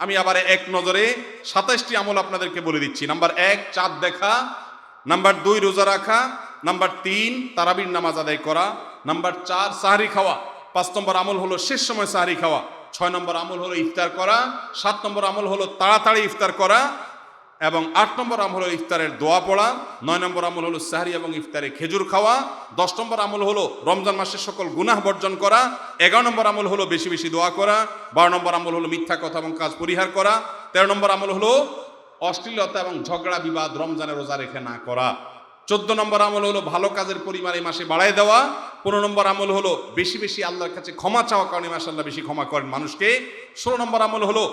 আমি আবার এক নজরে 27টি আমল আপনাদেরকে বলে দিচ্ছি। নাম্বার 1 চাঁদ দেখা, নাম্বার 2 রোজা রাখা, নাম্বার 3 তারাবির নামাজ আদায় করা, নাম্বার 4 সাহরি খাওয়া, 5 নম্বর আমল হলো শেষ সময় সাহরি খাওয়া, 6 নম্বর আমল হলো ইফতার করা, 7 নম্বর আমল হলো তাড়াতাড়ি ইফতার করা, এবং 8 নম্বর আমল হলো ইফতারের দোয়া পড়া, 9 নম্বর আমল হলো সাহরি এবং ইফতারে খেজুর খাওয়া, 10 নম্বর আমল হলো রমজান মাসের সকল গুনাহ বর্জন করা, 11 নম্বর আমল হলো বেশি বেশি দোয়া করা, 12 নম্বর আমল হলো মিথ্যা কথা এবং কাজ পরিহার করা, 13 নম্বর আমল হলো অশ্লীলতা এবং ঝগড়া বিবাদ রমজানে রোজা রেখে না করা, 14 নম্বর আমল হলো ভালো কাজের পরিমাণ এই মাসে বাড়ায় দেওয়া, 15 নম্বর আমল হলো বেশি বেশি আল্লাহর কাছে ক্ষমা চাওয়া, কারণ এই মাসে আল্লাহ বেশি ক্ষমা করেন মানুষকে, 16 নম্বর আমল হলো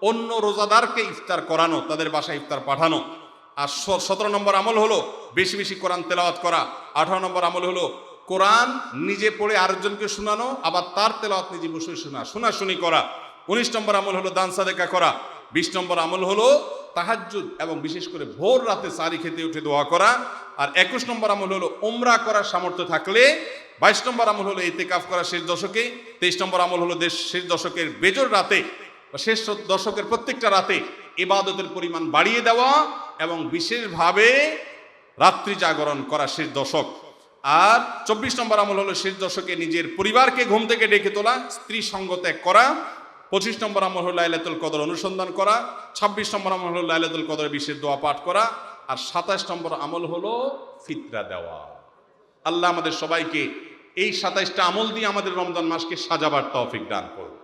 অন্য রোজাদারকে ইফতার করানো, তাদের বাসায় ইফতার পাঠানো, আর 17 নম্বর আমল হলো বেশি বেশি কোরআন তেলাওয়াত করা, 18 নম্বর আমল হলো কোরআন নিজে পড়ে আরেকজনকে শোনানো, আবার তার তেলাওয়াত নিজে বসে শোনাশুনি করা, 19 নম্বর আমল হলো দান সাদেকা করা, 20 নম্বর আমল হলো তাহাজ্জুদ এবং বিশেষ করে ভোর রাতে সারি খেতে উঠে দোয়া করা, আর 21 নম্বর আমল হলো উমরা করার সামর্থ্য থাকলে, 22 নম্বর আমল হলো ইতিকাফ করা শেষ দশকে, 23 নম্বর আমল হলো শেষ দশকের বেজর রাতে শেষ দশকের প্রত্যেকটা রাতে ইবাদতের পরিমাণ বাড়িয়ে দেওয়া এবং বিশেষভাবে রাত্রি জাগরণ করা শেষ দশক, আর 24 নম্বর আমল হলো শেষ দশকে নিজের পরিবারকে ঘুম থেকে ডেকে তোলা, স্ত্রী সঙ্গ ত্যাগ করা, 25 নম্বর আমল হলো লাইলাতুল কদর অনুসন্ধান করা, 26 নম্বর আমল হলো লাইলাতুল কদরের বিশেষ দোয়া পাঠ করা, আর 27 নম্বর আমল হলো ফিতরা দেওয়া। আল্লাহ আমাদের সবাইকে এই 27টা আমল দিয়ে আমাদের রমজান মাসকে সাজাবার তৌফিক দান করুন।